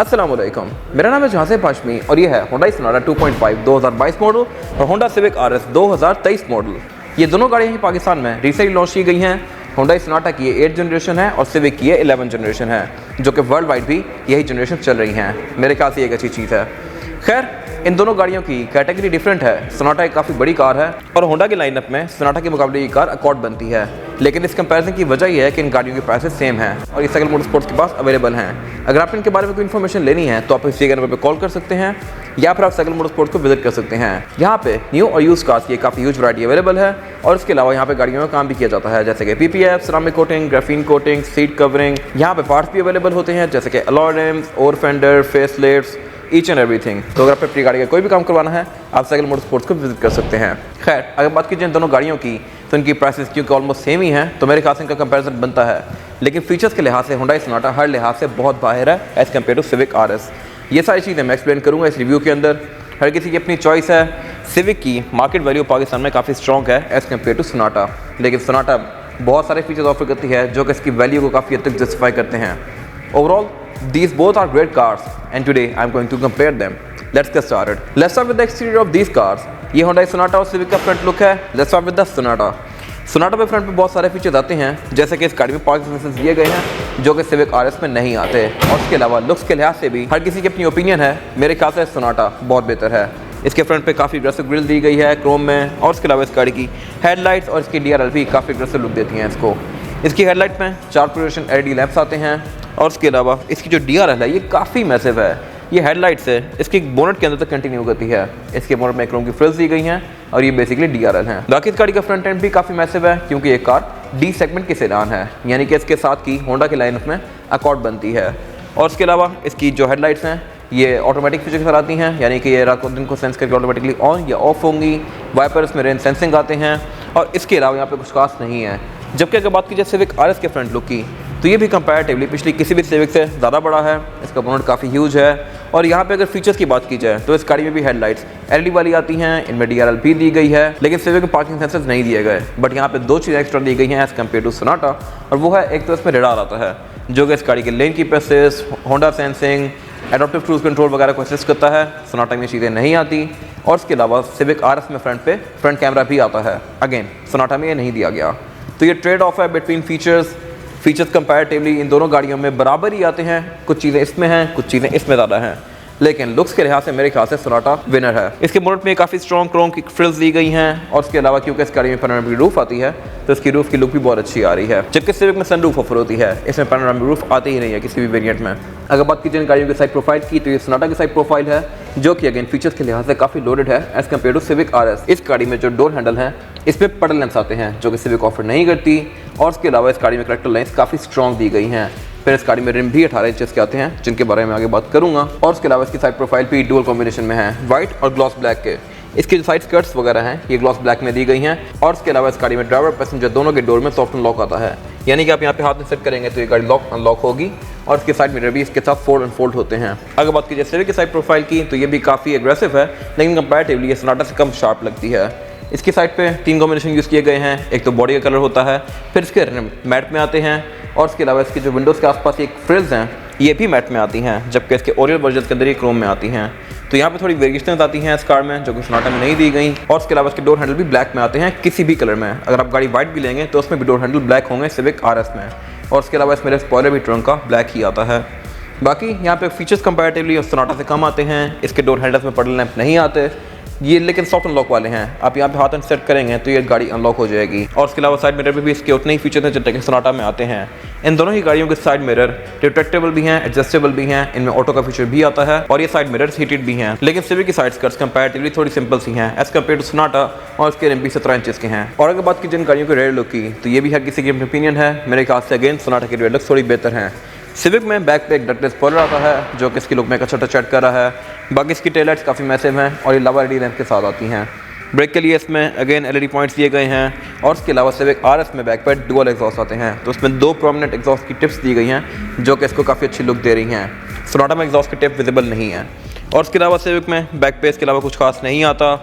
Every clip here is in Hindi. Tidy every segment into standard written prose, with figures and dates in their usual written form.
अस्सलाम वालेकुम, मेरा नाम है जहाज़ हाशमी और ये है होंडा सोनाटा 2.5 2022 मॉडल और होंडा सिविक आरएस 2023 मॉडल। ये दोनों गाड़ियाँ ही पाकिस्तान में रिसेंटली लॉन्च की गई हैं। होंडा सोनाटा की ये 8th जनरेशन है और सिविक की ये 11th जनरेशन है, जो कि वर्ल्ड वाइड भी यही जनरेशन चल रही हैं। मेरे ख्याल से एक अच्छी चीज़ है। खैर, इन दोनों गाड़ियों की कैटेगरी डिफरेंट है। सोनाटा एक काफ़ी बड़ी कार है और होंडा के लाइनअप में सोनाटा के मुकाबले ये कार अकॉर्ड बनती है, लेकिन इस कंपैरिजन की वजह यह है कि इन गाड़ियों के प्राइसेस सेम हैं और ये साइकिल मोटरस्पोर्ट्स के पास अवेलेबल हैं। अगर आप इनके बारे में कोई इन्फॉर्मेशन लेनी है तो आप इसी नंबर पर कॉल कर सकते हैं या फिर आप साइकिल मोटरस्पोर्ट्स को विजिट कर सकते हैं। यहाँ पे न्यू और यूज कार्स की काफ़ी ह्यूज वैरायटी अवेलेबल है और इसके अलावा यहाँ पे गाड़ियों में काम भी किया जाता है, जैसे कि PPF, ceramic coating, graphene coating, seat covering. यहाँ पे पार्ट्स भी अवेलेबल होते हैं जैसे कि alloy RIMS, over fender, face lifts, each and everything. तो अगर आपको अपनी गाड़ी का कोई भी काम करवाना है आप साइकिल मोटरस्पोर्ट्स को विजिट कर सकते हैं। खैर, अगर बात कीजिए इन दोनों गाड़ियों की तो इनकी प्राइसेस क्योंकि ऑलमोस्ट सेम ही हैं तो मेरे ख्याल से इनका कंपैरिजन बनता है, लेकिन फीचर्स के लिहाज से होंडा सोनाटा हर लिहाज से बहुत बाहर है as compare to Civic RS. ये सारी चीज़ें मैं एक्सप्लेन करूँगा इस रिव्यू के अंदर। हर किसी की अपनी चॉइस है। सिविक की मार्केट वैल्यू पाकिस्तान में काफ़ी स्ट्रॉन्ग है एज़ कम्पेयर टू सोनाटा, लेकिन सोनाटा बहुत सारे फीचर्स ऑफर करती है जो कि इसकी वैल्यू को काफ़ी हद तक जस्टिफाई करते हैं। Overall these both are great cars and today I'm going to compare them. Let's get started. Let's start with the exterior of these cars. ये होंडा सोनाटा और सिविक का फ्रंट लुक है। Let's start with the Sonata. Sonata पे फ्रंट पे बहुत सारे फीचर्स आते हैं, जैसे कि इस गाड़ी में पार्किंग सेंसर्स दिए गए हैं जो कि सिविक आरएस में नहीं आते, और इसके अलावा लुक्स के लिहाज से भी हर किसी की अपनी ओपिनियन है। मेरे ख्याल से सोनाटा बहुत बेहतर है। इसके फ्रंट पे काफ़ी अग्रेसिव ग्रिल दी गई है क्रोम में, और इसके अलावा इस गाड़ी की हेडलाइट्स और इसकी डीआरएल भी काफ़ी अग्रेसिव लुक देती हैं इसको। इसकी हेडलाइट में 4 प्रोजेक्शन एलईडी लैंप्स आते हैं और उसके अलावा इसकी जो डीआरएल है ये काफ़ी मैसिव है। ये हेडलाइट से इसकी बोनट के अंदर तक कंटिन्यू करती है। इसके बोनट में क्रोम की फ्रिल्स दी गई हैं और ये बेसिकली डीआरएल हैं। बाकी इस गाड़ी का फ्रंट एंड भी काफ़ी मैसिव है क्योंकि ये कार डी सेगमेंट की सेडान है, यानी कि इसके साथ की होंडा के लाइनअप में अकॉर्ड बनती है। और उसके अलावा इसकी जो हेडलाइट्स हैं ये ऑटोमेटिक फीचर के साथ आती हैं, यानी कि ये रात को दिन को सेंस करके ऑटोमेटिकली ऑन या ऑफ होंगी। वाइपर्स में रेन सेंसिंग आते हैं और इसके अलावा यहाँ पे कुछ खास नहीं है। जबकि अगर बात की जाए सिविक आरएस के फ्रंट लुक की तो ये भी कंपैरेटिवली पिछली किसी भी सिविक से ज़्यादा बड़ा है। इसका बोनट काफ़ी ह्यूज है और यहाँ पे अगर फीचर्स की बात की जाए तो इस गाड़ी में भी हेडलाइट्स एलईडी वाली आती हैं, इनमें डीआरएल भी दी गई है, लेकिन सिविक में पार्किंग सेंसर्स नहीं दिए गए। बट यहाँ पे 2 चीज़ें एक्स्ट्रा दी गई हैं एज़ कम्पेयर टू सोनाटा, और वो है एक तो इसमें रेडार आता है जो कि इस गाड़ी के लेन की assist, Honda sensing, adaptive cruise control वगैरह को असिस्ट करता है। सोनाटा में चीज़ें नहीं आती। और इसके अलावा सिविक आरएस में फ्रंट कैमरा भी आता है, अगेन सोनाटा में ये नहीं दिया गया। तो ये ट्रेड ऑफ है बिटवीन फीचर्स कंपैरेटिवली इन दोनों गाड़ियों में बराबर ही आते हैं। कुछ चीज़ें इसमें हैं, कुछ चीज़ें इसमें ज़्यादा हैं, लेकिन लुक्स के लिहाज से मेरे ख्याल से सोनाटा विनर है। इसके बोनट में काफ़ी स्ट्रॉन्ग क्रोम की फ्रिल्स दी गई हैं और उसके अलावा क्योंकि इस गाड़ी में पैनोरामिक रूफ आती है तो इसकी रूफ की लुक भी बहुत अच्छी आ रही है, जबकि सिविक में सनरूफ ऑफर होती है, इसमें पैनोरामिक रूफ आती ही नहीं है किसी भी वेरिएंट में। अगर बात की जाए गाड़ियों की साइड प्रोफाइल की तो ये सोनाटा की साइड प्रोफाइल है जो कि अगेन फीचर्स के लिहाज से काफ़ी लोडेड है as compare to Civic RS. इस गाड़ी में जो डोर हैंडल है इसमें पडल लैंप्स आते हैं जो कि सिविक ऑफर नहीं करती, और उसके अलावा इस गाड़ी में करेक्टर लाइन्स काफ़ी स्ट्रॉन्ग दी गई हैं। फिर इस गाड़ी में रिम भी 18 इंचेस के आते हैं जिनके बारे में आगे बात करूंगा, और उसके अलावा इसकी साइड प्रोफाइल भी डुअल कॉम्बिनेशन में है, वाइट और ग्लॉस ब्लैक के। इसकी जो साइड स्कर्ट्स वगैरह हैं ये ग्लॉस ब्लैक में दी गई हैं, और उसके अलावा इस गाड़ी में ड्राइवर पैसेंजर दोनों के डोर में सॉफ्ट अनलॉक आता है, यानी कि आप यहाँ पे हाथ में सेट करेंगे तो ये गाड़ी लॉक अनलॉक होगी, और इसके साइड मिरर भी इसके साथ फोल्ड अनफोल्ड होते हैं। अगर बात की जाए सिविक की साइड प्रोफाइल की तो ये भी काफ़ी एग्रेसिव है, लेकिन कंपैरेटिवली ये सोनाटा से कम शार्प लगती है। इसकी साइड पे 3 कॉम्बिनेशन यूज़ किए गए हैं, एक तो बॉडी का कलर होता है, फिर इसके मैट में आते हैं, और उसके अलावा इसके जो विंडोज़ के आसपास एक फ्रिल्स हैं ये भी मैट में आती हैं, जबकि इसके ओरिजिनल वर्जन के अंदर ये क्रोम में आती हैं। तो यहाँ पे थोड़ी वेरिएशंस आती हैं इस कार में जो कि सोनाटा में नहीं दी गई, और उसके अलावा इसके डोर हैंडल भी ब्लैक में आते हैं किसी भी कलर में। अगर आप गाड़ी वाइट भी लेंगे तो उसमें भी डोर हैंडल ब्लैक होंगे सिविक आरएस में, और उसके अलावा इसमें स्पॉइलर भी ट्रंक का ब्लैक ही आता है। बाकी यहाँ पे फीचर्स कंपैरेटिवली सोनाटा से कम आते हैं। इसके डोर हैंडल्स में पडल लैंप नहीं आते ये, लेकिन सॉफ्ट अनलॉक वाले हैं। आप यहाँ पे हाथ सेट करेंगे तो ये गाड़ी अनलॉक हो जाएगी, और उसके अलावा साइड मिरर में भी इसके उतने ही फीचर्स हैं जितने सोनाटा में आते हैं। इन दोनों ही गाड़ियों के साइड मिरर रिट्रैक्टेबल भी हैं, एडजस्टेबल भी हैं, इनमें ऑटो का फीचर भी आता है, और ये साइड मिरर्स हीटेड भी हैं। लेकिन सिविक की साइड स्कर्ट्स कंपैरेटिवली थोड़ी सिंपल सी हैं एज कम्पेयर टू सोनाटा, और इसके रिम भी 17 इंचेस के हैं। और अगर बात की जिन गाड़ियों के रेयर लुक की तो ये भी हर किसी की ओपिनियन है। मेरे ख्याल से अगेन सोनाटा की रेयर लुक थोड़ी बेहतर हैं। सिविक में बैक पे एक डक्टेड स्पॉइलर आता है जो कि इसकी लुक में एक अच्छा टच ऐड कर रहा है। बाकी इसकी टेल लाइट्स काफ़ी मैसिव हैं और ये लवा एलईडी लैंप के साथ आती हैं। ब्रेक के लिए इसमें अगेन एलईडी पॉइंट्स दिए गए हैं, और उसके अलावा सिविक आरएस में बैक पर डुअल एग्जॉस्ट आते हैं, तो उसमें 2 प्रोमिनेंट एग्जॉस्ट की टिप्स दी गई हैं जो कि इसको काफ़ी अच्छी लुक दे रही हैं। सोनाटा में एग्जॉस्ट की टिप विजिबल नहीं है, और उसके अलावा सिविक में बैक पे इसके अलावा कुछ खास नहीं आता,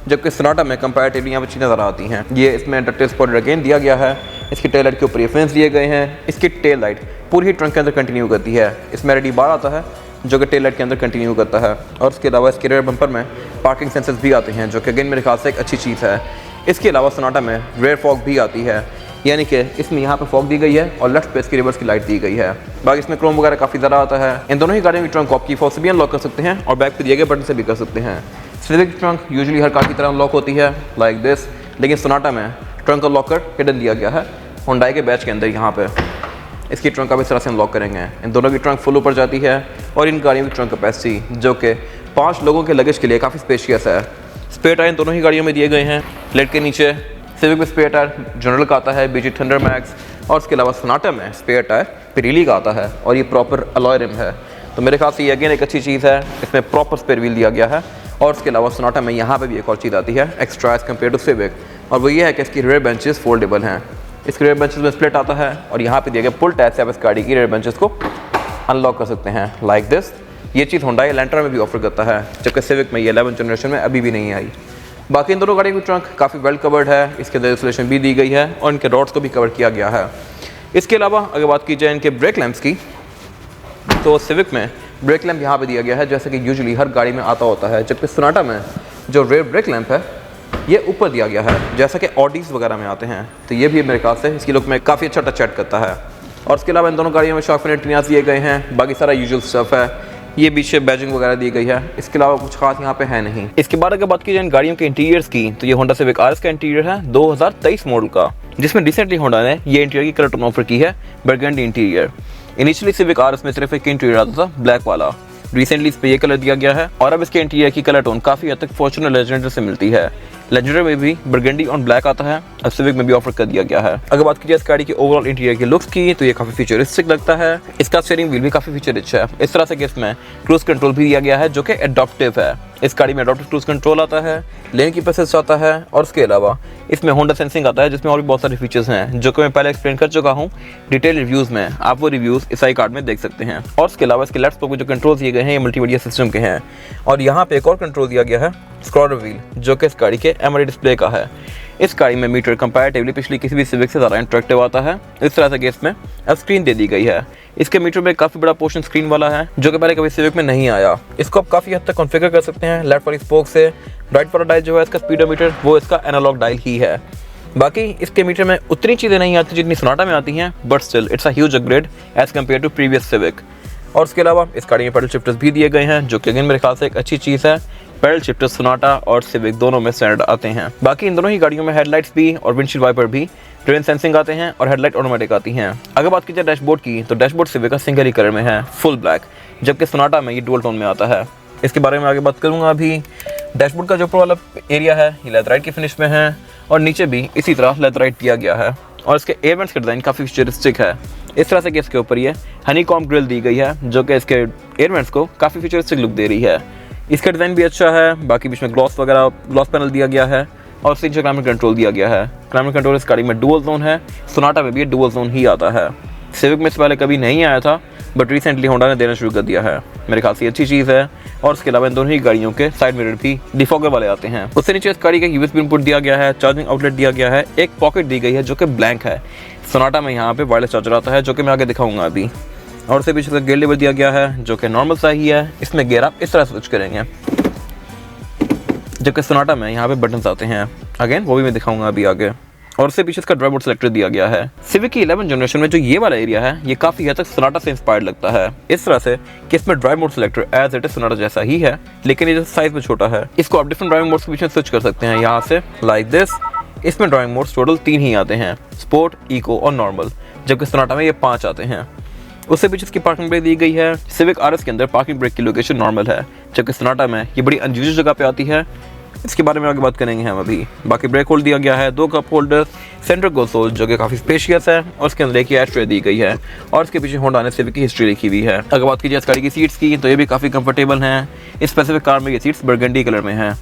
जबकि सोनाटा में कंपैरेटिवली यहाँ पर चीज़ें ज़्यादा आती हैं। ये इसमें डक्टेड स्पॉइलर अगेन दिया गया है। इसकी टेल लाइट के ऊपर ये फैंस दिए गए हैं। इसकी टेल लाइट पूरी ही ट्रंक के अंदर कंटिन्यू करती है। इसमें एलईडी बार आता है जो कि टेल लाइट के अंदर कंटिन्यू करता है। और उसके अलावा इसके रेयर बम्पर में पार्किंग सेंसर्स भी आते हैं, जो कि अगेन मेरे ख्याल से एक अच्छी चीज़ है। इसके अलावा सोनाटा में रेयर फॉग भी आती है, यानी कि इसमें यहाँ पे फॉग दी गई है और लेफ्ट पे इसकी रिवर्स की लाइट दी गई है। बाकी इसमें क्रोम वगैरह काफ़ी ज़्यादा आता है। इन दोनों ही गाड़ियों की ट्रंक को आप की फोर्स से भी अनलॉक कर सकते हैं और बैक पे दिए गए बटन से भी कर सकते हैं। सिविक की ट्रंक यूजुअली हर कार की तरह अनलॉक होती है लाइक दिस, लेकिन सोनाटा में ट्रंक का लॉकर हिडन दिया गया है। हुंडई के बैच के अंदर यहाँ पे इसकी ट्रंक आप इस तरह से अनलॉक करेंगे। इन दोनों की ट्रंक फुल ऊपर जाती है और इन गाड़ियों की ट्रंक कैपेसिटी जो कि 5 लोगों के लगेज के लिए काफ़ी स्पेशियस है। स्पेयर टायर इन दोनों ही गाड़ियों में दिए गए हैं। लेट के नीचे सिविक में स्पेयर टायर जनरल का आता है, बीजी थंडर मैक्स, और उसके अलावा सोनाटा में स्पेयर टायर पिरीली का आता है और ये प्रॉपर अलॉय रिम है। तो मेरे ख्याल से ये अगेन एक अच्छी चीज़ है, इसमें प्रॉपर स्पेयर व्हील दिया गया है। और उसके अलावा सोनाटा में यहाँ पे भी एक और चीज़ आती है extra as compare to Civic, और वो ये है कि इसकी रेयर बेंचेस फोल्डेबल हैं। इसके रेयर बेंचेस में स्प्लिट आता है और यहाँ पे दिया गया पुल टैब से आप इस गाड़ी की रेयर बेंचेस को अनलॉक कर सकते हैं लाइक दिस। ये चीज़ हुंडई एलेंट्रा में भी ऑफर करता है, जबकि सिविक में ये 11 जनरेशन में अभी भी नहीं आई। बाकी इन दोनों गाड़ियों की ट्रंक काफ़ी वेल कवर्ड है, इसके अंदर इंसुलेशन भी दी गई है और इनके रॉड्स को भी कवर किया गया है। इसके अलावा अगर बात की जाए इनके ब्रेक लैंप्स की, तो सिविक में ब्रेक लैंप यहाँ पे दिया गया है जैसे कि यूजुअली हर गाड़ी में आता होता है, जबकि सोनाटा में जो रेयर ब्रेक लैंप है ये ऊपर दिया गया है जैसा कि ऑडीज वगैरह में आते हैं। तो ये भी मेरे ख्याल से इसकी लुक में काफ़ी अच्छा टच ऐड करता है। और उसके अलावा इन दोनों गाड़ियों में शॉक फिनिश दिए गए हैं, बाकी सारा यूजुअल स्टफ है। ये पीछे बैजिंग वगैरह दी गई है, इसके अलावा कुछ खास यहाँ पे है नहीं। इसके बाद अगर बात की जाए इन गाड़ियों के इंटीरियर्स की, तो ये होंडा सिविक आरएस का इंटीरियर है 2023 मॉडल का, जिसमें रिसेंटली होंडा ने ये इंटीरियर की कलर टोन ऑफर की है burgundy interior. Initially civic RS में सिर्फ एक इंटीरियर आता था ब्लैक वाला, रिसेंटली इस पे ये कलर दिया गया है और अब इसके इंटीरियर की कलर टोन काफ़ी हद तक फॉर्च्यूनर लेजेंडर से मिलती है। लेजेंडर में भी बर्गंडी और ब्लैक आता है, अब सिविक में भी ऑफर कर दिया गया है। अगर बात की जाए इस गाड़ी की ओवरऑल इंटीरियर की लुक्स की, तो ये काफ़ी फीचरिस्टिक लगता है। इसका स्टीयरिंग व्हील भी काफ़ी फीचर रिच है। इस तरह से कि इसमें क्रूज कंट्रोल भी दिया गया है जो कि एडॉप्टिव है। इस गाड़ी में एडॉप्टिव क्रूज कंट्रोल आता है, लेन की असिस्ट आता है और उसके अलावा इसमें होंडा सेंसिंग आता है, जिसमें और भी बहुत सारे फीचर्स हैं जो कि मैं पहले एक्सप्लेन कर चुका हूँ डिटेल रिव्यूज़ में। आप वो रिव्यूज़ इस आई कार्ड में देख सकते हैं। और उसके अलावा इसके लेफ्ट पर जो कंट्रोल दिए गए हैं ये मल्टीमीडिया सिस्टम के हैं। और यहाँ पे एक और कंट्रोल दिया गया है स्क्रॉलर व्हील, जो कि इस गाड़ी के एमआरआई डिस्प्ले का है। इस गाड़ी में मीटर कंपैरेटिवली पिछली किसी भी सिविक से ज़्यादा इंटरेक्टिव आता है। इस तरह से कि इसमें अब स्क्रीन दे दी गई है। इसके मीटर में काफ़ी बड़ा पोर्शन स्क्रीन वाला है जो कि पहले कभी सिविक में नहीं आया। इसको आप काफ़ी हद तक कॉन्फ़िगर कर सकते हैं। लेफ्ट वाली स्पोक से राइट वाला डायल जो है इसका स्पीडोमीटर, वो इसका एनालॉग डायल ही है। बाकी इसके मीटर में उतनी चीज़ें नहीं आती जितनी सोनाटा में आती हैं, but still it's a huge upgrade as compare to previous Civic. और उसके अलावा इस गाड़ी में पेडल शिफ्टर्स भी दिए गए हैं, जो कि अगेन मेरे ख्याल से एक अच्छी चीज़ है। पेडल शिफ्टर्स सोनाटा और सिविक दोनों में स्टैंडर्ड आते हैं। बाकी इन दोनों ही गाड़ियों में हेडलाइट्स भी और विंडशील्ड वाइपर भी रेन सेंसिंग आते हैं और हेडलाइट ऑटोमेटिक आती हैं। अगर बात की जाए डैशबोर्ड की, तो डैशबोर्ड सिविक का सिंगल ही कलर में है, फुल ब्लैक, जबकि सोनाटा में ये डुअल टोन में आता है। इसके बारे में आगे बात करूँगा अभी। डैशबोर्ड का जो ऊपर वाला एरिया है ये लेदराइट की फिनिश में है और नीचे भी इसी तरह लेदराइट दिया गया है। और इसके एयरवेंट्स का डिज़ाइन काफ़ी फ्यूचरिस्टिक है। इस तरह से कि इसके ऊपर ये हनीकॉम ग्रिल दी गई है, जो कि इसके एयरवेंट्स को काफ़ी फ्यूचरिस्टिक लुक दे रही है। इसका डिज़ाइन भी अच्छा है। बाकी बीच में ग्लॉस वगैरह, ग्लॉस पैनल दिया गया है और उससे नीचे क्लाइमेट कंट्रोल दिया गया है। क्लाइमेट कंट्रोल इस गाड़ी में डुअल जोन है, सोनाटा में भी डुअल जोन ही आता है। सिविक में इससे पहले कभी नहीं आया था, बट रिसेंटली होंडा ने देना शुरू कर दिया है। मेरे ख्याल से अच्छी चीज़ है। और उसके अलावा इन दोनों ही गाड़ियों के साइड मिरर भी डिफॉगर वाले आते हैं। उससे नीचे इस गाड़ी का यूएसबी इनपुट दिया गया है, चार्जिंग आउटलेट दिया गया है, एक पॉकेट दी गई है जो कि ब्लैंक है। सोनाटा में यहाँ पे वायरलेस चार्जर आता है, जो कि मैं आगे दिखाऊंगा अभी। और उससे पीछे गियर लीवर दिया गया है, जो कि नॉर्मल सा ही है। इसमें गियर आप इस तरह स्विच करेंगे, जबकि सोनाटा में यहाँ पे बटन्स आते हैं, अगेन वो भी मैं दिखाऊंगा अभी आगे। और उससे पीछे इसका ड्राइव मोड सेलेक्टर दिया गया है। सिविक की 11 जनरेशन में जो ये वाला एरिया है ये काफ़ी हद तक सोनाटा से इंस्पायर्ड लगता है, इस तरह से कि इसमें drive mode selector as it is Sonata जैसा ही है, लेकिन ये जो साइज में छोटा है। इसको आप डिफरेंट ड्राइविंग मोड्स के बीच में स्विच कर सकते हैं यहाँ से लाइक दिस। इसमें ड्राइविंग मोड्स टोटल 3 ही आते हैं, स्पोर्ट, इको और नॉर्मल, जबकि सोनाटा में ये 5 आते हैं। उससे पीछे इसकी पार्किंग ब्रेक दी गई है। सिविक आरएस के अंदर पार्किंग ब्रेक की लोकेशन नॉर्मल है, जबकि सोनाटा में ये बड़ी अनयूजुअल जगह पे आती है। इसके बारे में आगे बात करेंगे हम अभी। बाकी ब्रेक होल्ड दिया गया है, 2 कप होल्डर, सेंटर कंसोल जो कि काफ़ी स्पेशियस है और उसके अंदर एक एस्ट्रे दी गई है। और इसके पीछे होंडा ने सिविक की हिस्ट्री लिखी हुई है। अगर बात की जाए इस गाड़ी की सीट्स की, तो ये भी काफ़ी कंफर्टेबल हैं। इस स्पेसिफिक कार में ये सीट्स बर्गंडी कलर में हैं।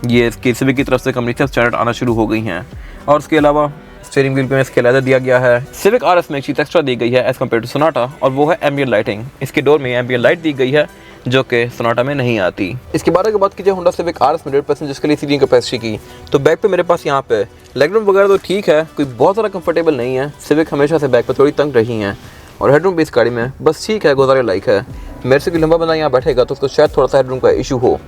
ये इसकी सिविक की तरफ से कंपनी से स्टैंडर्ड आना शुरू हो गई हैं। और उसके अलावा स्टीयरिंग व्हील पे इसके लेदर दिया गया है। सिविक आरएस में एक चीज़ एक्स्ट्रा दी गई है एज कम्पेयर टू सोनाटा, और वो है एम्बिएंट लाइटिंग। इसके डोर में एम्बिएंट लाइट दी गई है, जो कि सोनाटा में नहीं आती। इसके बारे में बात कीजिए होंडा सिविक आरएस में 100 पैसेंजर्स के लिए सीटिंग कैपेसिटी की, तो बैक पे मेरे पास यहाँ पे लेगरूम वगैरह तो ठीक है, कोई बहुत ज़्यादा कंफर्टेबल नहीं है। सिविक हमेशा से बैक पे थोड़ी तंग रही हैं और हेडरूम भी इस गाड़ी में बस ठीक है, गुजारे लायक है। मेरे से कोई लंबा बंदा यहाँ बैठेगा तो उसको शायद थोड़ा सा हेडरूम का इशू हो।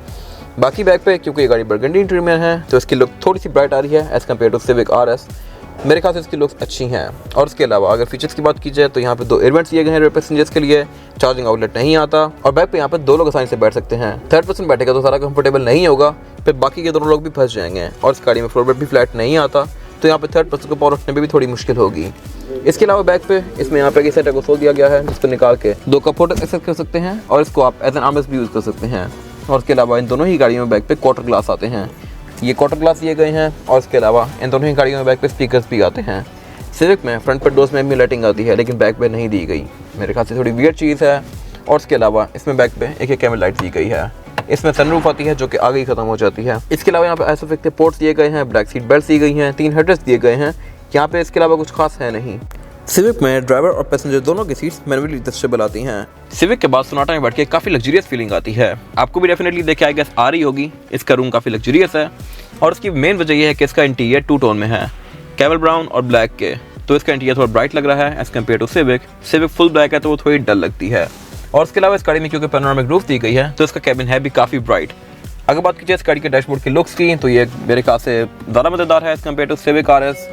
बाकी बैक पे क्योंकि ये गाड़ी बर्गंडी इंटीरियर में है तो इसकी लुक थोड़ी सी ब्राइट आ रही है as compare to Civic RS. मेरे ख्याल से इसकी लुक्स अच्छी हैं। और उसके अलावा अगर फीचर्स की बात की जाए तो यहाँ पे 2 एयरवेंट्स दिए गए हैं रेयर पैसेंजर्स के लिए, चार्जिंग आउटलेट नहीं आता और बैक पे यहाँ पे 2 लोग आसानी से बैठ सकते हैं। थर्ड पर्सन बैठेगा तो सारा कंफर्टेबल नहीं होगा, फिर बाकी के दोनों लोग भी फंस जाएंगे। और इस गाड़ी में फ्लोर बेड भी फ्लैट नहीं आता तो यहाँ पे थर्ड पर्सन को पावर रखने में भी थोड़ी मुश्किल होगी। इसके अलावा बैक पे इसमें यहाँ पे सेंटर कंसोल दिया गया है जिसको निकाल के 2 कप होल्डर एक्सेस कर सकते हैं और इसको आप एज एन आर्मरेस्ट भी यूज़ कर सकते हैं। और उसके अलावा इन दोनों ही गाड़ियों में बैक पे क्वार्टर ग्लास आते हैं, ये क्वार्टर ग्लास दिए गए हैं। और इसके अलावा इन दोनों ही गाड़ियों में बैक पे स्पीकर्स भी आते हैं। सिविक में फ्रंट पर डोर्स में भी लाइटिंग आती है लेकिन बैक पे नहीं दी गई, मेरे ख्याल से थोड़ी वियर्ड चीज़ है। और उसके अलावा इसमें बैक पे एक कैमरा लाइट दी गई है। इसमें सनरूफ आती है जो कि आगे ही खत्म हो जाती है। इसके अलावा यहाँ पे आइसोफिक के पोर्ट्स दिए गए हैं, ब्लैक सीट बेल्ट दी गई हैं, 3 हेडरेस्ट दिए गए हैं। यहाँ पे इसके अलावा कुछ खास है नहीं। सिविक में ड्राइवर और पैसेंजर दोनों की सीट्स मैनुअली एडजस्टेबल आती हैं। सिविक के बाद सोनाटा में बैठ के काफ़ी लग्जरियस फीलिंग आती है, आपको भी डेफिनेटली देख के आई गेस आ रही होगी। इसका रूम काफ़ी लग्जरियस है और इसकी मेन वजह यह है कि इसका इंटीरियर 2 टोन में है, कैमल ब्राउन और ब्लैक के, तो इसका इंटीरियर थोड़ा ब्राइट लग रहा है as compare to Civic. Civic full black है तो वो थोड़ी डल लगती है। और इसके अलावा इस गाड़ी में क्योंकि पैनोरामिक रूफ दी गई है तो इसका कैबिन है भी काफ़ी ब्राइट। अगर बात की जाए इस गाड़ी के डैशबोर्ड की लुक्स की तो ये मेरे ख्याल से ज़्यादा मज़ेदार है as compare to Civic RS.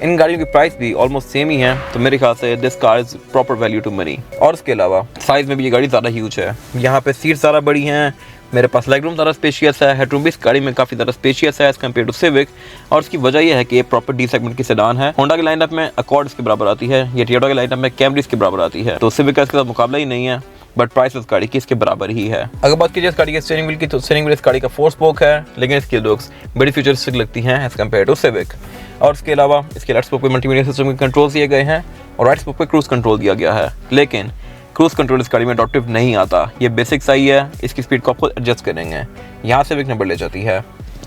इन गाड़ियों की प्राइस भी ऑलमोस्ट सेम ही है तो मेरे ख्याल से this car is proper value to money. और इसके अलावा साइज़ में भी ये गाड़ी ज़्यादा ह्यूज है, यहाँ पे सीट्स ज़्यादा बड़ी हैं, मेरे पास लेग रूम ज़्यादा स्पेशियस है, हेडरूम भी इस गाड़ी में काफ़ी ज़्यादा स्पेशियस है एज कम्पेयर टू सिविक। और उसकी वजह यह है कि ये प्रॉपर डी सेगमेंट की सेडान है। होंडा की लाइनअप में अकॉर्ड इसके बराबर आती है, ये टोयोटा के लाइनअप में कैमरी इसके बराबर आती है, तो सिविक का इसके साथ मुकाबला ही नहीं है, बट प्राइस इस गाड़ी की इसके बराबर ही है। अगर बात की जाए इस गाड़ी के स्टीयरिंग व्हील की तो स्टीयरिंग व्हील इस गाड़ी का 4 स्पोक है लेकिन इसकी लुक्स बड़ी फ्यूचरिस्टिक लगती हैं एज कम्पेयर टू सिविक। और उसके अलावा इसके लेफ्ट स्पोक पे मल्टीमीडिया सिस्टम के कंट्रोल दिए गए हैं और राइट स्पोक पे क्रूज कंट्रोल दिया गया है, लेकिन क्रूज कंट्रोल इस गाड़ी में अडॉप्टिव नहीं आता, ये बेसिक सही है, इसकी स्पीड को आप खुद एडजस्ट करेंगे। यहाँ सिविक नंबर ले जाती है।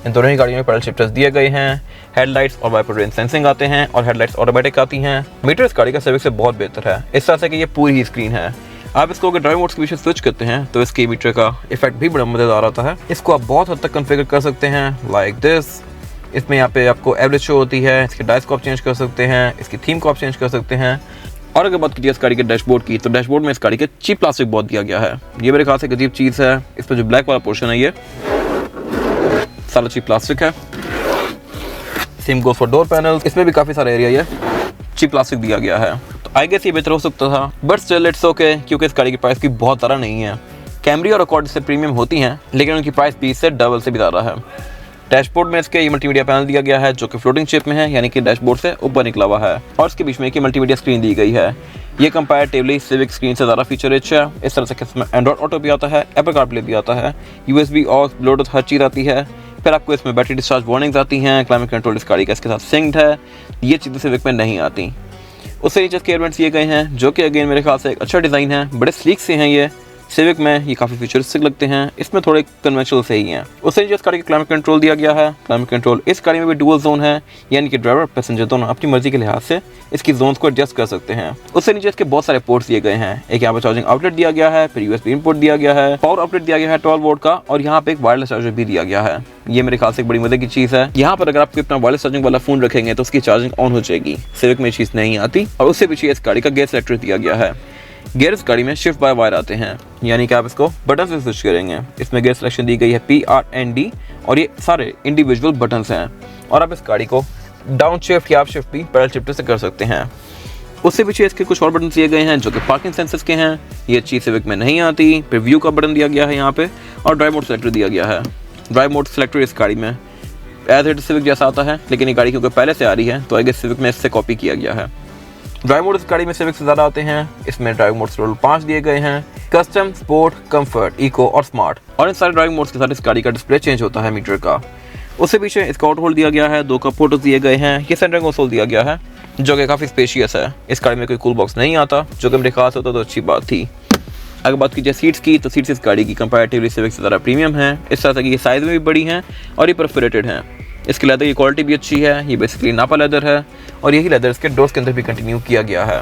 इन दोनों ही गाड़ियों में पैडल शिफ्टर्स दिए गए हैं, हेडलाइट्स और वाइपर रेन सेंसिंग आते हैं और हेडलाइट्स ऑटोमेटिक आती हैं। मीटर इस गाड़ी का सिविक से बहुत बेहतर है इस तरह से कि ये पूरी ही स्क्रीन है। आप इसको अगर ड्राइव मोड्स के पीछे स्विच करते हैं तो इसके मीटर का इफेक्ट भी बड़ा मज़ेदार आता है। इसको आप बहुत हद तक कॉन्फ़िगर कर सकते हैं लाइक दिस। इसमें यहाँ पे आपको एवरेज शो होती है, इसके डाइस को आप चेंज कर सकते हैं, इसकी थीम को आप चेंज कर सकते हैं। और अगर बात कीजिए इस गाड़ी के डैशबोर्ड की तो डैशबोर्ड में इस गाड़ी के चीप प्लास्टिक बहुत दिया गया है, ये मेरे ख्याल से एक अजीब चीज़ है। इस पर जो ब्लैक वाला पोर्शन है ये सारा चीप प्लास्टिक है। Same goes for door panel, इसमें भी काफ़ी सारा एरिया ये चीप प्लास्टिक दिया गया है, तो आई गेस ये बेहतर हो सकता था, बट स्टिल इट्स ओके क्योंकि इस गाड़ी की प्राइस की बहुत ज़्यादा नहीं है। कैमरी और अकॉर्ड से प्रीमियम होती हैं लेकिन उनकी प्राइस भी इससे डबल से भी ज़्यादा है। डैशबोर्ड में इसके ये मल्टीमीडिया पैनल दिया गया है जो कि फ्लोटिंग शेप में है, यानी कि डैशबोर्ड से ऊपर निकला हुआ है और इसके बीच में एक मल्टीमीडिया स्क्रीन दी गई है। ये कंपैरेटिवली सिविक स्क्रीन से ज़्यादा फीचर रिच है। इस तरह से इसमें एंड्रॉइड ऑटो भी आता है, एप्पल कारप्ले भी आता है, USB और ब्लूटूथ हर चीज़ आती है। फिर आपको इसमें बैटरी डिस्चार्ज वार्निंग्स आती हैं, क्लाइमेट कंट्रोल इस गाड़ी का इसके साथ सिंक्ड है, ये चीज़ें सिविक में नहीं आती। उससे नीचे इसके एयरवेंट्स दिए गए हैं जो कि अगेन मेरे ख्याल से एक अच्छा डिज़ाइन है, बड़े स्लीक से हैं ये। सिविक में ये काफ़ी फ्यूचरिस्टिक लगते हैं, इसमें थोड़े कन्वेंशनल से ही हैं। उससे नीचे इस गाड़ी का क्लाइमेट कंट्रोल दिया गया है। क्लाइमेट कंट्रोल इस गाड़ी में भी डुअल जोन है, यानी कि ड्राइवर और पैसेंजर दोनों अपनी मर्जी के लिहाज से इसकी जोन्स को एडजस्ट कर सकते हैं। उससे नीचे इसके बहुत सारे पोर्ट्स दिए गए हैं, एक यहाँ पर चार्जिंग आउटलेट दिया गया है, फिर USB इनपुट दिया गया है, पावर आउटलेट दिया गया है 12 वोल्ट का, और यहाँ पे एक वायरलेस चार्जर भी दिया गया है। ये मेरे ख्याल से एक बड़ी मजे की चीज़ है। यहाँ पर अगर आप अपना वायरलेस चार्जिंग वाला फोन रखेंगे तो उसकी चार्जिंग ऑन हो जाएगी, सिविक में चीज़ नहीं आती। और उससे पीछे इस गाड़ी का गेयर सेलेक्टर दिया गया है। गियर इस गाड़ी में शिफ्ट बाय वायर आते हैं, यानी कि आप इसको बटन से स्विच करेंगे। इसमें गियर सिलेक्शन दी गई है PRND और ये सारे इंडिविजुअल बटन्स हैं और आप इस गाड़ी को डाउन शिफ्ट या अप शिफ्ट भी पैडल शिफ्टर से कर सकते हैं। उससे पीछे इसके कुछ और बटन दिए गए हैं जो कि पार्किंग सेंसर्स के हैं, ये चीज़ सिविक में नहीं आती। फिर व्यू का बटन दिया गया है यहाँ पे और ड्राइव मोड सेलेक्टर दिया गया है। ड्राइव मोड सेलेक्टर इस गाड़ी में एज इट सिविक जैसा आता है, लेकिन ये गाड़ी क्योंकि पहले से आ रही है तो आई गेस सिविक में इससे कॉपी किया गया है। ड्राइव मोड इस गाड़ी में सिविक से ज़्यादा आते हैं। इसमें ड्राइव मोड्स टोटल 5 दिए गए हैं, कस्टम, स्पोर्ट, कंफर्ट, इको और स्मार्ट, और इन सारे ड्राइव मोड्स के साथ इस गाड़ी का डिस्प्ले चेंज होता है मीटर का। उससे पीछे इसका ऑटो होल्ड दिया गया है, 2 कप फोटोज दिए गए हैं, ये सेंटर कंसोल दिया गया है जो कि काफ़ी स्पेशियस है। इस गाड़ी में कोई कूल बॉक्स नहीं आता जो कि मेरे खास होता तो अच्छी बात थी। अगर बात कीजिए सीट्स की तो सीट्स इस गाड़ी की कंपैरेटिवली सिविक से ज़्यादा प्रीमियम है, इस तरह से कि ये साइज़ में भी बड़ी हैं और ये परफोरेटेड हैं। इसकी लेदर की क्वालिटी भी अच्छी है, ये बेसिकली नापा लेदर है और यही लेदर इसके डोर्स के अंदर भी कंटिन्यू किया गया है।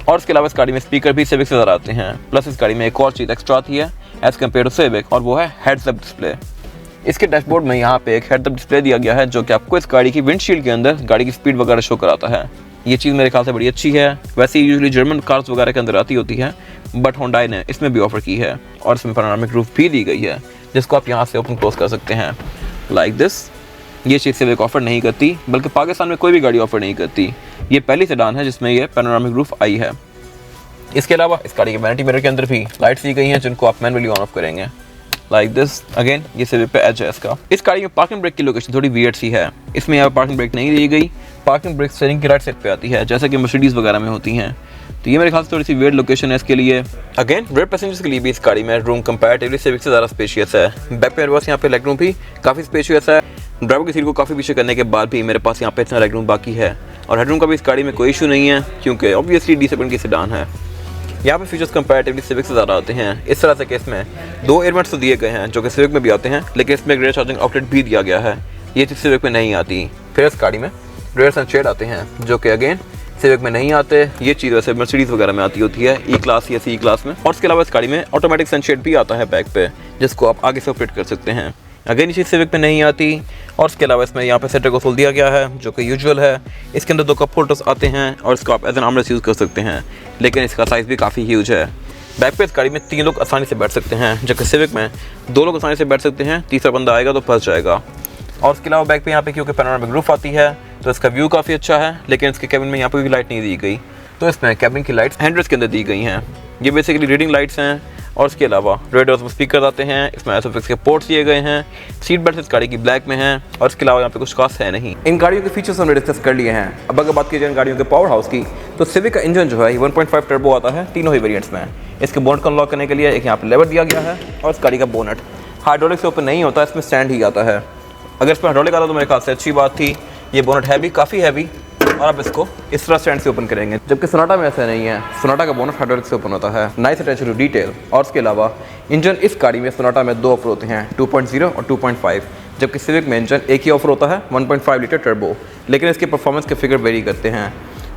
और इसके अलावा इस गाड़ी में स्पीकर भी सिविक से ज़्यादा आते हैं। प्लस इस गाड़ी में एक और चीज़ एक्स्ट्रा आती है एज़ कम्पेयर टू सिविक, और वो है हेड्स अप डिस्प्ले। इसके डैशबोर्ड में यहाँ पे एक हेड अप डिस्प्ले दिया गया है जो कि आपको इस गाड़ी की विंडशील्ड के अंदर गाड़ी की स्पीड वगैरह शो कराता है। ये चीज़ मेरे ख्याल से बड़ी अच्छी है। वैसे यूजुअली जर्मन कार्स वगैरह के अंदर आती होती है, बट होंडाई ने इसमें भी ऑफर की है और इसमें पैनोरामिक रूफ भी दी गई है जिसको आप यहाँ से ओपन क्लोज कर सकते हैं लाइक दिस। ये चीज़ सिविक ऑफर नहीं करती, बल्कि पाकिस्तान में कोई भी गाड़ी ऑफर नहीं करती। ये पहली सेडान है जिसमें ये पैनोरामिक रूफ आई है। इसके अलावा इस गाड़ी के वैनिटी मिरर के अंदर भी लाइट्स दी गई हैं जिनको आप मैनुअली ऑन ऑफ करेंगे लाइक दिस। अगेन ये सिविक पे एज है इसका। इस गाड़ी में पार्किंग ब्रेक की लोकेशन थोड़ी वियर्ड सी है। इसमें यहाँ पार्किंग ब्रेक नहीं दी गई, पार्किंग ब्रेक स्टीयरिंग की राइट साइड पे आती है जैसे कि मर्सिडीज वगैरह में होती हैं। तो ये मेरे ख्याल से थोड़ी सी वियर्ड लोकेशन है इसके लिए। अगेन रेयर पैसेंजर्स के लिए भी इस गाड़ी में रूम कंपैरेटिवली सिविक से ज़्यादा स्पेशियस है। बैक पे मेरे पास यहाँ पे लेग रूम भी काफ़ी स्पेशियस है। ड्राइवर की सीट को काफ़ी पीछे करने के बाद भी मेरे पास यहाँ पे इतना लेग रूम बाकी है और हेडरूम का भी इस गाड़ी में कोई इशू नहीं है क्योंकि ऑब्वियसली डी सेगमेंट की सेडान है। यहाँ पे फीचर्स कंपैरेटिवली सिविक से ज़्यादा आते हैं। इस तरह से कि इसमें 2 एयरवेंट्स तो दिए गए हैं जो कि सिविक में भी आते हैं, लेकिन इसमें एक रेयर चार्जिंग आउटलेट भी दिया गया है। ये चीज़ सिविक में नहीं आती। फिर इस गाड़ी में रेयर सनशेड आते हैं जो कि अगेन सिविक में नहीं आते। ये चीज़ वैसे मर्सिडीज वगैरह में आती होती है ई क्लास या सी क्लास में। और इसके अलावा इस गाड़ी में ऑटोमेटिक सनशेड भी आता है बैक पे जिसको आप आगे से ऑपरेट कर सकते हैं। अगेन ये चीज़ सिविक में नहीं आती। और इसके अलावा इसमें यहाँ पे सेंटर कंसोल दिया गया है जो कि यूजुअल है। इसके अंदर 2 कप होल्डर्स आते हैं और इसको आप एज एन आर्मरेस्ट यूज़ कर सकते हैं, लेकिन इसका साइज़ भी काफ़ी ह्यूज है। बैक पे इस गाड़ी में 3 लोग आसानी से बैठ सकते हैं जबकि सिविक में 2 लोग आसानी से बैठ सकते हैं, तीसरा बंदा आएगा तो फंस जाएगा। और इसके अलावा बैक पे यहाँ पे क्योंकि पैनोरामिक रूफ आती है तो इसका व्यू काफ़ी अच्छा है, लेकिन इसके कैबिन में यहाँ पे भी लाइट नहीं दी गई। तो इसमें कैबिन की लाइट्स हैंडरेस्ट के अंदर दी गई हैं। ये बेसिकली रीडिंग लाइट्स हैं। और इसके अलावा रेड और स्पीकर आते हैं। इसमें एसएफएक्स के पोर्ट्स दिए गए हैं। सीट बेल्ट इस गाड़ी की ब्लैक में है और इसके अलावा यहाँ पे कुछ खास है नहीं। इन गाड़ियों के फीचर्स हमने डिस्कस कर लिए हैं। अब अगर बात की जाए इन गाड़ियों के पावर हाउस की तो सिविक का इंजन जो है 1.5 टर्बो आता है तीनों ही वेरिएंट्स में। इसके बोनट को अनलॉक करने के लिए एक यहाँ पे लेवर दिया गया है और इस गाड़ी का बोनट हाइड्रोलिक से ओपन नहीं होता, इसमें स्टैंड ही आता है। अगर इसमें हाइड्रोलिक आता तो मेरे ख्याल से अच्छी बात थी। ये बोनट है भी काफ़ी हैवी और आप इसको इस तरह स्टैंड से ओपन करेंगे, जबकि सोनाटा में ऐसा नहीं है। सोनाटा का बोनट हाइड्रोलिक से ओपन होता है। Nice attention to detail. और इसके अलावा इंजन इस गाड़ी में सोनाटा में 2 ऑफर होते हैं 2.0 और 2.5, जबकि सिविक में इंजन एक ही ऑफर होता है 1.5 लीटर टर्बो, लेकिन इसके परफॉर्मेंस के फिगर वेरी करते हैं।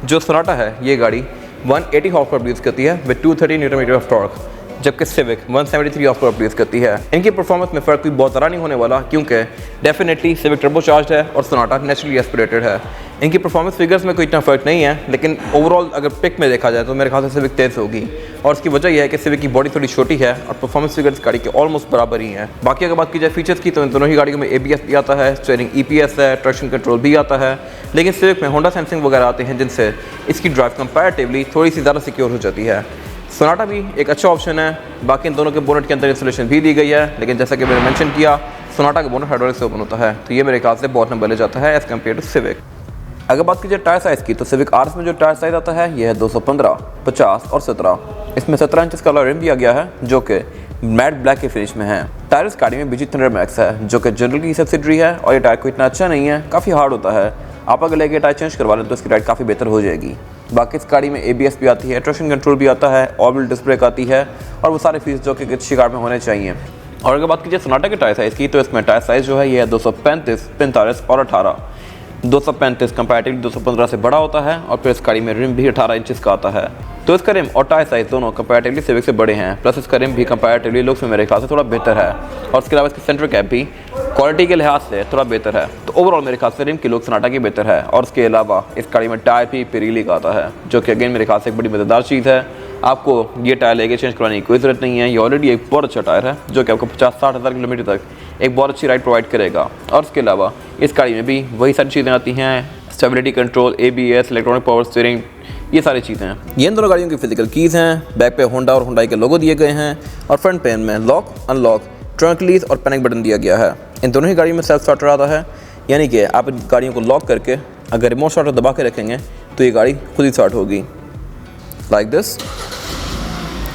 जो सोनाटा है ये गाड़ी 180 हॉर्स पावर प्रोड्यूस करती है with 230 newton metre of torque, जबकि सिविक 173 हॉर्स पावर प्रोड्यूस करती है। इनकी परफॉर्मेंस में फ़र्क कोई बहुत ज़्यादा नहीं होने वाला क्योंकि डेफिनेटली सिविक टर्बो चार्ज है और सोनाटा नेचुरली एस्पिरेटेड है। इनकी परफॉर्मेंस फिगर्स में कोई इतना फ़र्क नहीं है, लेकिन ओवरऑल अगर पिक में देखा जाए तो मेरे ख्याल से सिविक तेज़ होगी। और इसकी वजह यह है कि सिविक की बॉडी थोड़ी छोटी है और परफॉर्मेंस फिगर्स गाड़ी के ऑलमोस्ट बराबर ही हैं। बाकी अगर बात की जाए फीचर्स की तो इन दोनों ही गाड़ियों में ABS भी आता है, स्टीयरिंग EPS है, ट्रैक्शन कंट्रोल भी आता है, लेकिन सिविक में होंडा सेंसिंग वगैरह आते हैं जिनसे इसकी ड्राइव कंपैरेटिवली थोड़ी सी ज़्यादा सिक्योर हो जाती है। सोनाटा भी एक अच्छा ऑप्शन है। बाकी इन दोनों के बोनट के अंदर इंस्टॉलेशन भी दी गई है, लेकिन जैसा कि मैंने मेंशन किया सोनाटा का बोनट हाइड्रोलिक से ओपन होता है, तो ये मेरे ख्याल से बहुत नंबर ले जाता है एज़ कम्पेयर टू सिविक। अगर बात की जाए टायर साइज़ की तो सिविक आर्स में जो टायर साइज़ आता है ये है 215, 50 और 17। इसमें 17 इंच का रिम दिया गया है जो कि मैट ब्लैक के फिनिश में है। टायर इस गाड़ी में BG थंडर मैक्स है जो कि जनरल की सब्सिडरी है और ये टायर को इतना अच्छा नहीं है, काफ़ी हार्ड होता है। आप अगर लेके टायर चेंज करवा लें तो इसकी राइड काफ़ी बेहतर हो जाएगी। बाकी इस गाड़ी में ABS भी आती है, ट्रैक्शन कंट्रोल भी आता है, ऑल व्हील डिस्क ब्रेक आती है और वो सारे फीचर्स जो कि अच्छी कार में होने चाहिए। और अगर बात कीजिए सोनाटा के टायर साइज़ की तो इसमें टायर साइज़ जो है ये है 235, 45 और 18। 235 कंपैरेटिवली 215 से बड़ा होता है और फिर इस गाड़ी में रिम भी 18 इंचेस का आता है। तो इसका रिम और टायर साइज़ दोनों कंपैरेटिवली सिविक से बड़े हैं, प्लस इसका रिम भी कंपैरेटिवली लुक्स में मेरे ख्याल से थोड़ा बेहतर है। और इसके अलावा इसकी सेंटर कैप भी क्वालिटी के लिहाज से थोड़ा बेहतर है। तो ओवरऑल मेरे ख्याल से रिम की लुक सोनाटा की बेहतर है। और इसके अलावा इस गाड़ी में टायर भी पिरीली का आता है जो कि अगेन मेरे ख्याल से एक बड़ी मज़ेदार चीज़ है। आपको ये टायर लेके चेंज करवाने की कोई ज़रूरत नहीं है। ये ऑलरेडी एक बहुत अच्छा टायर है जो कि आपको 50-60 हज़ार किलोमीटर तक एक बहुत अच्छी राइड प्रोवाइड करेगा। और इसके अलावा इस गाड़ी में भी वही सारी चीज़ें आती हैं, stability control, ABS, electronic power steering, ये सारी चीज़ें हैं। ये इन दोनों गाड़ियों की फिजिकल कीज़ हैं। बैक पे होंडा और हुंडई के लोगो दिए गए हैं और फ्रंट पैन में लॉक, अनलॉक, ट्रंक लीज और पैनिक बटन दिया गया है। इन दोनों ही गाड़ियों में सेल्फ स्टार्टर आता है, यानी कि आप इन गाड़ियों को लॉक करके अगर रिमोट स्टार्टर दबा के रखेंगे तो ये गाड़ी खुद ही स्टार्ट होगी like this.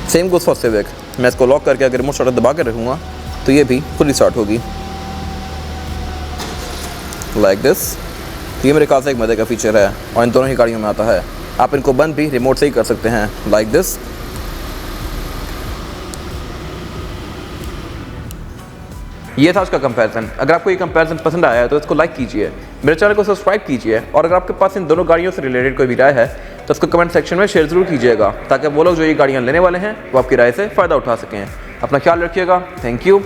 Same goes for civic. मैं इसको लॉक करके अगर रिमोट स्टार्टर दबा के रखूँगा तो ये भी खुद ही स्टार्ट होगी लाइक दिस। ये मेरे ख्याल से एक मज़े का फीचर है और इन दोनों ही गाड़ियों में आता है। आप इनको बंद भी रिमोट से ही कर सकते हैं लाइक दिस। ये था उसका कंपैरिजन। अगर आपको ये कंपैरिजन पसंद आया है तो इसको लाइक कीजिए, मेरे चैनल को सब्सक्राइब कीजिए और अगर आपके पास इन दोनों गाड़ियों से रिलेटेड कोई भी राय है तो उसको कमेंट सेक्शन में शेयर ज़रूर कीजिएगा ताकि वो लोग जो ये गाड़ियाँ लेने वाले हैं वो आपकी राय से फ़ायदा उठा सकें। अपना ख्याल रखिएगा। Thank you.